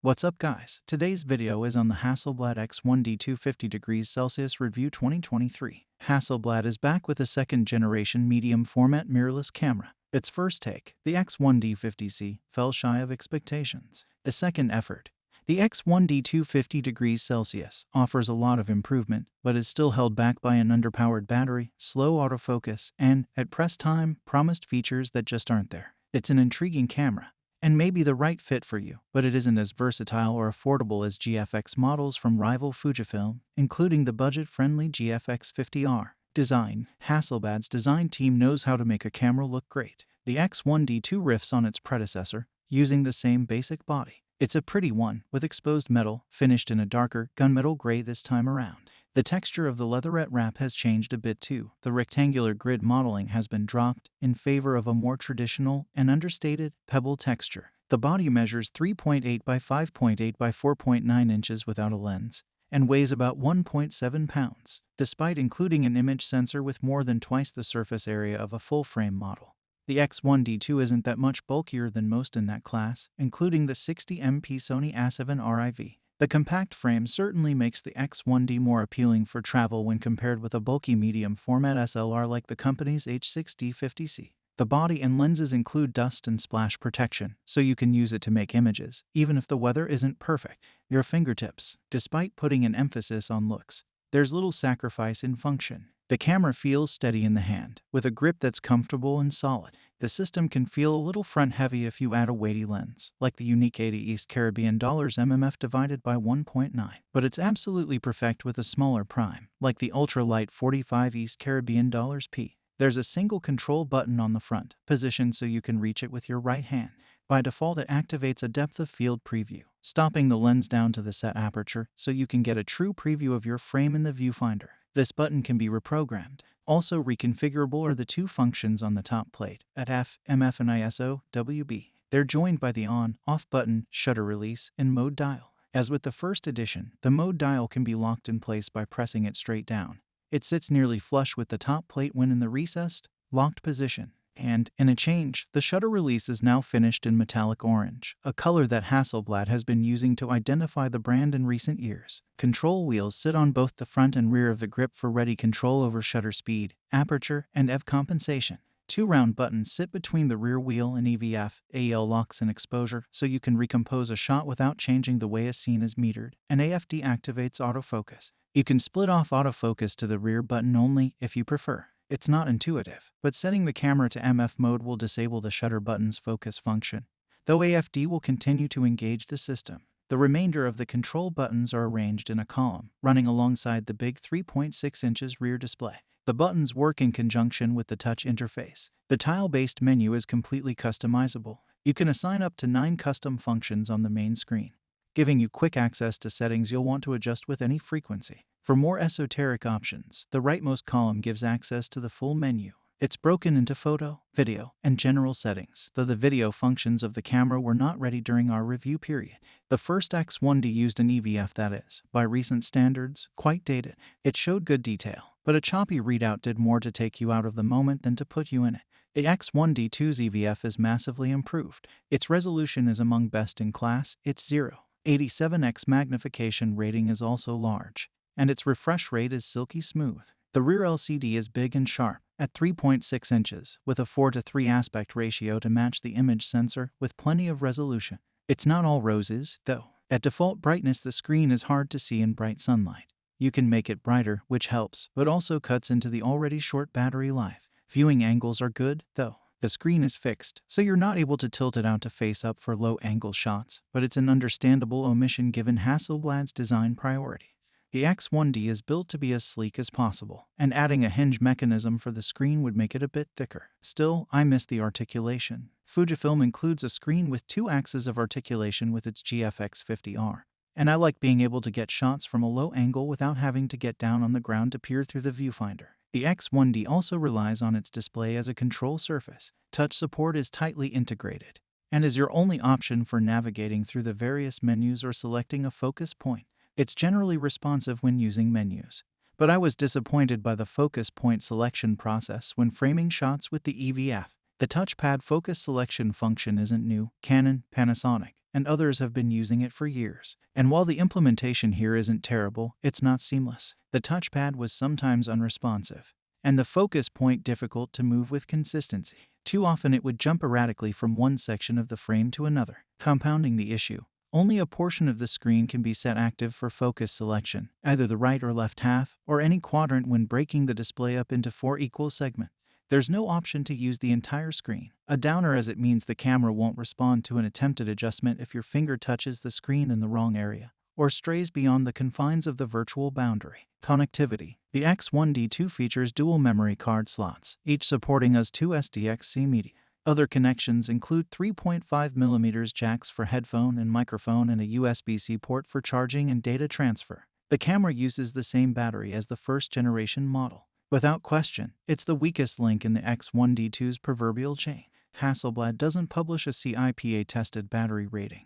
What's up guys? Today's video is on the Hasselblad X1D 250 degrees Celsius review 2023. Hasselblad is back with a second generation medium format mirrorless camera. Its first take, the X1D 50C, fell shy of expectations. The second effort, the X1D 250 degrees Celsius, offers a lot of improvement, but is still held back by an underpowered battery, slow autofocus, and, at press time, promised features that just aren't there. It's an intriguing camera, and may be the right fit for you, but it isn't as versatile or affordable as GFX models from rival Fujifilm, including the budget-friendly GFX 50R. Design. Hasselblad's design team knows how to make a camera look great. The X1D2 riffs on its predecessor, using the same basic body. It's a pretty one, with exposed metal, finished in a darker, gunmetal gray this time around. The texture of the leatherette wrap has changed a bit too. The rectangular grid modeling has been dropped in favor of a more traditional and understated pebble texture. The body measures 3.8 by 5.8 by 4.9 inches without a lens, and weighs about 1.7 pounds, despite including an image sensor with more than twice the surface area of a full-frame model. The X1D2 isn't that much bulkier than most in that class, including the 60MP Sony A7R IV. The compact frame certainly makes the X1D more appealing for travel when compared with a bulky medium format SLR like the company's H6D 50C. The body and lenses include dust and splash protection, so you can use it to make images, even if the weather isn't perfect. Your fingertips. Despite putting an emphasis on looks, there's little sacrifice in function. The camera feels steady in the hand, with a grip that's comfortable and solid. The system can feel a little front-heavy if you add a weighty lens, like the unique 80 East Caribbean dollars MMF divided by 1.9. But it's absolutely perfect with a smaller prime, like the ultra-light 45 East Caribbean dollars P. There's a single control button on the front, positioned so you can reach it with your right hand. By default, it activates a depth of field preview, stopping the lens down to the set aperture so you can get a true preview of your frame in the viewfinder. This button can be reprogrammed. Also reconfigurable are the two functions on the top plate, at F, MF and ISO, WB. They're joined by the on-off button, shutter release, and mode dial. As with the first edition, the mode dial can be locked in place by pressing it straight down. It sits nearly flush with the top plate when in the recessed, locked position. And, in a change, the shutter release is now finished in metallic orange, a color that Hasselblad has been using to identify the brand in recent years. Control wheels sit on both the front and rear of the grip for ready control over shutter speed, aperture, and EV compensation. Two round buttons sit between the rear wheel and EVF, AEL locks and exposure, so you can recompose a shot without changing the way a scene is metered, and AFD activates autofocus. You can split off autofocus to the rear button only if you prefer. It's not intuitive, but setting the camera to MF mode will disable the shutter button's focus function, though AFD will continue to engage the system. The remainder of the control buttons are arranged in a column, running alongside the big 3.6 inches rear display. The buttons work in conjunction with the touch interface. The tile-based menu is completely customizable. You can assign up to 9 custom functions on the main screen, giving you quick access to settings you'll want to adjust with any frequency. For more esoteric options, the rightmost column gives access to the full menu. It's broken into photo, video, and general settings, though the video functions of the camera were not ready during our review period. The first X1D used an EVF that is, by recent standards, quite dated. It showed good detail, but a choppy readout did more to take you out of the moment than to put you in it. The X1D2's EVF is massively improved. Its resolution is among best in class. Its 0.87x magnification rating is also large, and its refresh rate is silky smooth. The rear LCD is big and sharp, at 3.6 inches, with a 4:3 aspect ratio to match the image sensor, with plenty of resolution. It's not all roses, though. At default brightness, the screen is hard to see in bright sunlight. You can make it brighter, which helps, but also cuts into the already short battery life. Viewing angles are good, though. The screen is fixed, so you're not able to tilt it out to face up for low-angle shots, but it's an understandable omission given Hasselblad's design priority. The X1D is built to be as sleek as possible, and adding a hinge mechanism for the screen would make it a bit thicker. Still, I miss the articulation. Fujifilm includes a screen with 2 axes of articulation with its GFX 50R, and I like being able to get shots from a low angle without having to get down on the ground to peer through the viewfinder. The X1D also relies on its display as a control surface. Touch support is tightly integrated, and is your only option for navigating through the various menus or selecting a focus point. It's generally responsive when using menus, but I was disappointed by the focus point selection process when framing shots with the EVF. The touchpad focus selection function isn't new. Canon, Panasonic, and others have been using it for years. And while the implementation here isn't terrible, it's not seamless. The touchpad was sometimes unresponsive, and the focus point difficult to move with consistency. Too often it would jump erratically from one section of the frame to another, compounding the issue. Only a portion of the screen can be set active for focus selection, either the right or left half, or any quadrant when breaking the display up into 4 equal segments. There's no option to use the entire screen, a downer as it means the camera won't respond to an attempted adjustment if your finger touches the screen in the wrong area, or strays beyond the confines of the virtual boundary. Connectivity. The X1D2 features dual memory card slots, each supporting us 2 SDXC media. Other connections include 3.5mm jacks for headphone and microphone and a USB-C port for charging and data transfer. The camera uses the same battery as the first-generation model. Without question, it's the weakest link in the X1D2's proverbial chain. Hasselblad doesn't publish a CIPA-tested battery rating,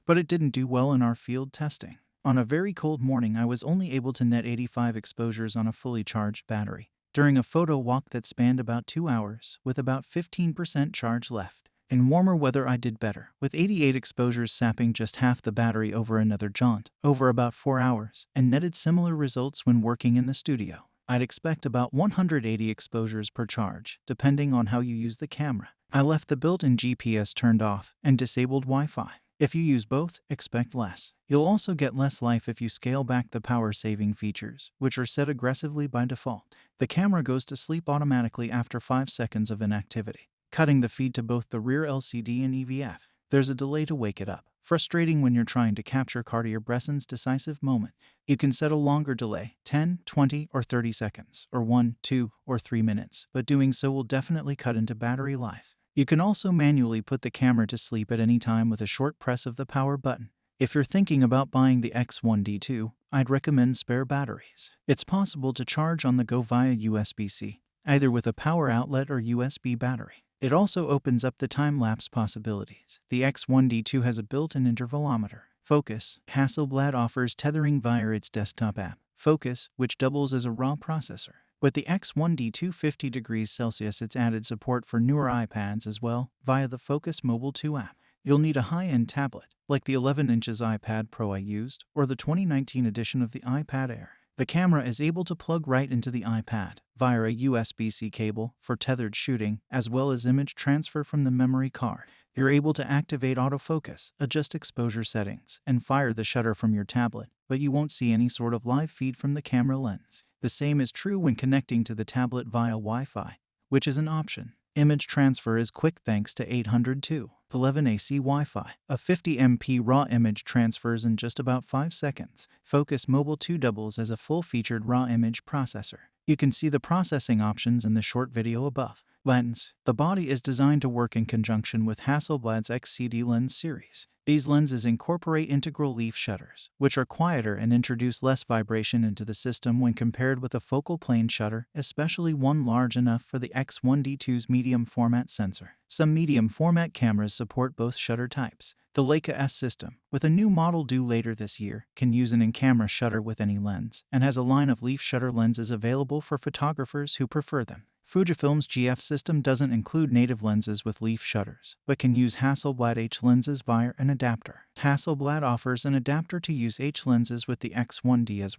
but it didn't do well in our field testing. On a very cold morning, I was only able to net 85 exposures on a fully charged battery during a photo walk that spanned about 2 hours, with about 15% charge left. In warmer weather I did better, with 88 exposures sapping just half the battery over another jaunt, over about 4 hours, and netted similar results when working in the studio. I'd expect about 180 exposures per charge, depending on how you use the camera. I left the built-in GPS turned off and disabled Wi-Fi. If you use both, expect less. You'll also get less life if you scale back the power-saving features, which are set aggressively by default. The camera goes to sleep automatically after 5 seconds of inactivity, cutting the feed to both the rear LCD and EVF. There's a delay to wake it up, frustrating when you're trying to capture Cartier-Bresson's decisive moment. You can set a longer delay, 10, 20, or 30 seconds, or 1, 2, or 3 minutes, but doing so will definitely cut into battery life. You can also manually put the camera to sleep at any time with a short press of the power button. If you're thinking about buying the X1D2, I'd recommend spare batteries. It's possible to charge on the go via USB-C, either with a power outlet or USB battery. It also opens up the time-lapse possibilities. The X1D2 has a built-in intervalometer. Focus. Hasselblad offers tethering via its desktop app, Focus, which doubles as a raw processor. With the X1D 250 degrees Celsius, it's added support for newer iPads as well, via the Focus Mobile 2 app. You'll need a high-end tablet, like the 11 inches iPad Pro I used, or the 2019 edition of the iPad Air. The camera is able to plug right into the iPad, via a USB-C cable, for tethered shooting, as well as image transfer from the memory card. You're able to activate autofocus, adjust exposure settings, and fire the shutter from your tablet, but you won't see any sort of live feed from the camera lens. The same is true when connecting to the tablet via Wi-Fi, which is an option. Image transfer is quick thanks to 802.11ac Wi-Fi. A 50 MP RAW image transfers in just about 5 seconds. Focus Mobile 2 doubles as a full-featured RAW image processor. You can see the processing options in the short video above. Lens. The body is designed to work in conjunction with Hasselblad's XCD lens series. These lenses incorporate integral leaf shutters, which are quieter and introduce less vibration into the system when compared with a focal plane shutter, especially one large enough for the X1D2's medium format sensor. Some medium format cameras support both shutter types. The Leica S system, with a new model due later this year, can use an in-camera shutter with any lens, and has a line of leaf shutter lenses available for photographers who prefer them. Fujifilm's GF system doesn't include native lenses with leaf shutters, but can use Hasselblad H lenses via an adapter. Hasselblad offers an adapter to use H lenses with the X1D as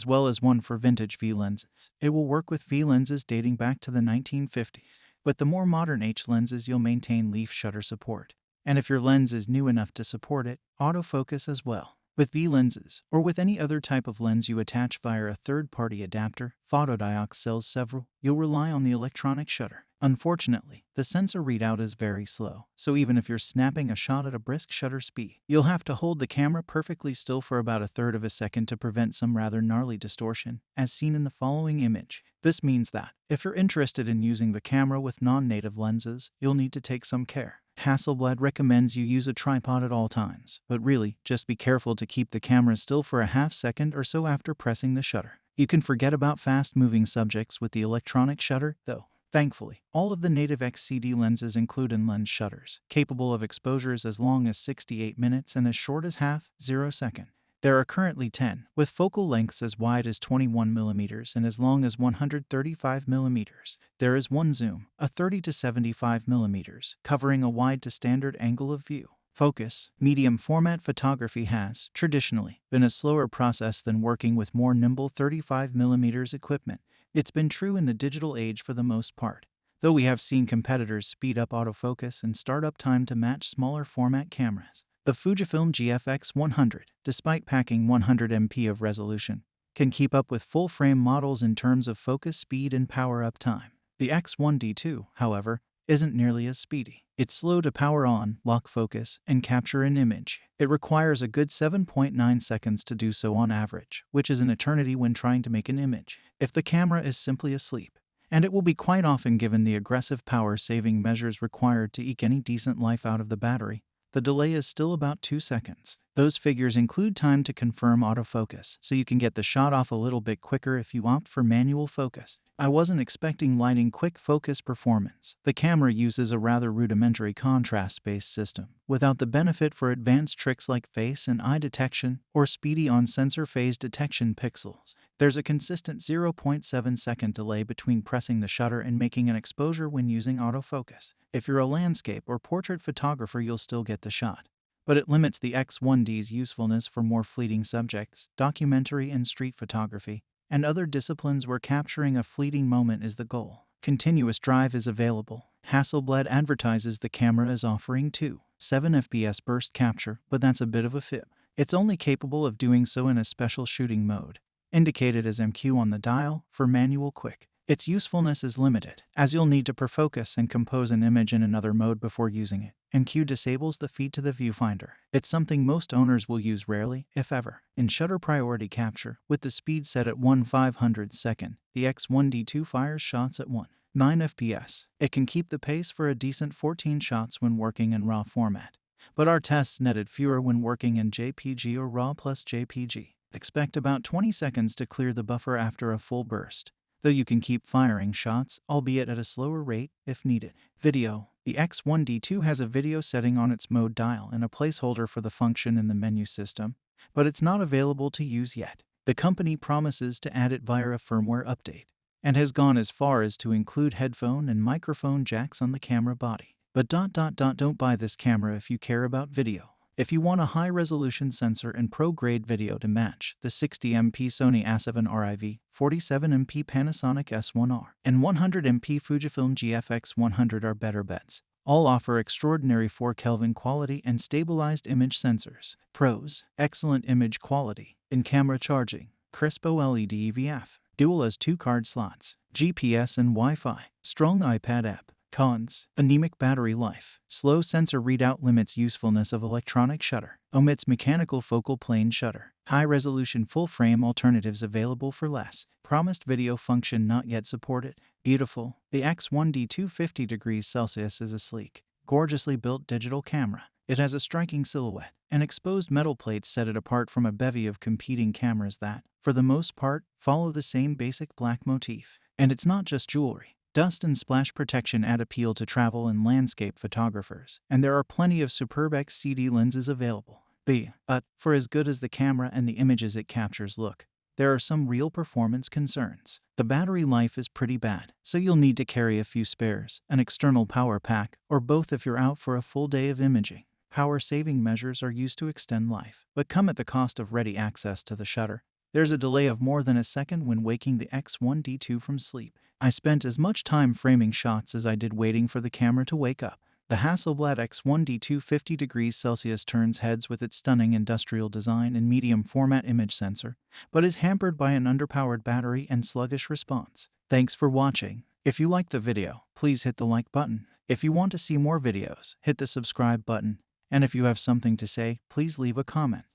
well as one for vintage V lenses. It will work with V lenses dating back to the 1950s. With the more modern H lenses, you'll maintain leaf shutter support. And if your lens is new enough to support it, autofocus as well. With V lenses, or with any other type of lens you attach via a third-party adapter, Photodiox sells several, you'll rely on the electronic shutter. Unfortunately, the sensor readout is very slow, so even if you're snapping a shot at a brisk shutter speed, you'll have to hold the camera perfectly still for about a third of a second to prevent some rather gnarly distortion, as seen in the following image. This means that, if you're interested in using the camera with non-native lenses, you'll need to take some care. Hasselblad recommends you use a tripod at all times, but really, just be careful to keep the camera still for a half second or so after pressing the shutter. You can forget about fast-moving subjects with the electronic shutter, though. Thankfully, all of the native XCD lenses include in-lens shutters, capable of exposures as long as 68 minutes and as short as 0.5 second. There are currently 10, with focal lengths as wide as 21mm and as long as 135mm. There is one zoom, a 30 to 75mm, covering a wide to standard angle of view. Focus. Medium format photography has, traditionally, been a slower process than working with more nimble 35mm equipment. It's been true in the digital age for the most part, though we have seen competitors speed up autofocus and startup time to match smaller format cameras. The Fujifilm GFX100, despite packing 100 MP of resolution, can keep up with full-frame models in terms of focus speed and power up time. The X1D2, however, isn't nearly as speedy. It's slow to power on, lock focus, and capture an image. It requires a good 7.9 seconds to do so on average, which is an eternity when trying to make an image. If the camera is simply asleep, and it will be quite often given the aggressive power-saving measures required to eke any decent life out of the battery, the delay is still about 2 seconds. Those figures include time to confirm autofocus, so you can get the shot off a little bit quicker if you opt for manual focus. I wasn't expecting lightning quick focus performance. The camera uses a rather rudimentary contrast-based system, without the benefit for advanced tricks like face and eye detection or speedy on-sensor phase detection pixels. There's a consistent 0.7-second delay between pressing the shutter and making an exposure when using autofocus. If you're a landscape or portrait photographer, you'll still get the shot, but it limits the X1D's usefulness for more fleeting subjects, documentary and street photography, and other disciplines where capturing a fleeting moment is the goal. Continuous drive is available. Hasselblad advertises the camera as offering 2.7 FPS burst capture, but that's a bit of a fib. It's only capable of doing so in a special shooting mode, indicated as MQ on the dial, for manual quick. Its usefulness is limited, as you'll need to perfocus and compose an image in another mode before using it. MQ disables the feed to the viewfinder. It's something most owners will use rarely, if ever. In shutter priority capture, with the speed set at 1/500 second, the X1D2 fires shots at 1.9 FPS. It can keep the pace for a decent 14 shots when working in RAW format, but our tests netted fewer when working in JPG or RAW plus JPG. Expect about 20 seconds to clear the buffer after a full burst, though you can keep firing shots, albeit at a slower rate, if needed. Video. The X1D2 has a video setting on its mode dial and a placeholder for the function in the menu system, but it's not available to use yet. The company promises to add it via a firmware update, and has gone as far as to include headphone and microphone jacks on the camera body. But don't buy this camera if you care about video. If you want a high-resolution sensor and pro-grade video to match, the 60MP Sony A7 RIV, 47MP Panasonic S1R, and 100MP Fujifilm GFX100 are better bets. All offer extraordinary 4 Kelvin quality and stabilized image sensors. Pros: excellent image quality, in-camera charging, crisp OLED EVF, dual as 2 card slots, GPS and Wi-Fi, strong iPad app. Cons: anemic battery life, slow sensor readout limits usefulness of electronic shutter, omits mechanical focal plane shutter, high-resolution full-frame alternatives available for less, promised video function not yet supported. Beautiful. The X1D 250 degrees Celsius is a sleek, gorgeously built digital camera. It has a striking silhouette, and exposed metal plates set it apart from a bevy of competing cameras that, for the most part, follow the same basic black motif. And it's not just jewelry. Dust and splash protection add appeal to travel and landscape photographers, and there are plenty of superb XCD lenses available. But, for as good as the camera and the images it captures look, there are some real performance concerns. The battery life is pretty bad, so you'll need to carry a few spares, an external power pack, or both if you're out for a full day of imaging. Power-saving measures are used to extend life, but come at the cost of ready access to the shutter. There's a delay of more than a second when waking the X1D2 from sleep. I spent as much time framing shots as I did waiting for the camera to wake up. The Hasselblad X1D 250 degrees Celsius turns heads with its stunning industrial design and medium format image sensor, but is hampered by an underpowered battery and sluggish response. Thanks for watching. If you liked the video, please hit the like button. If you want to see more videos, hit the subscribe button. And if you have something to say, please leave a comment.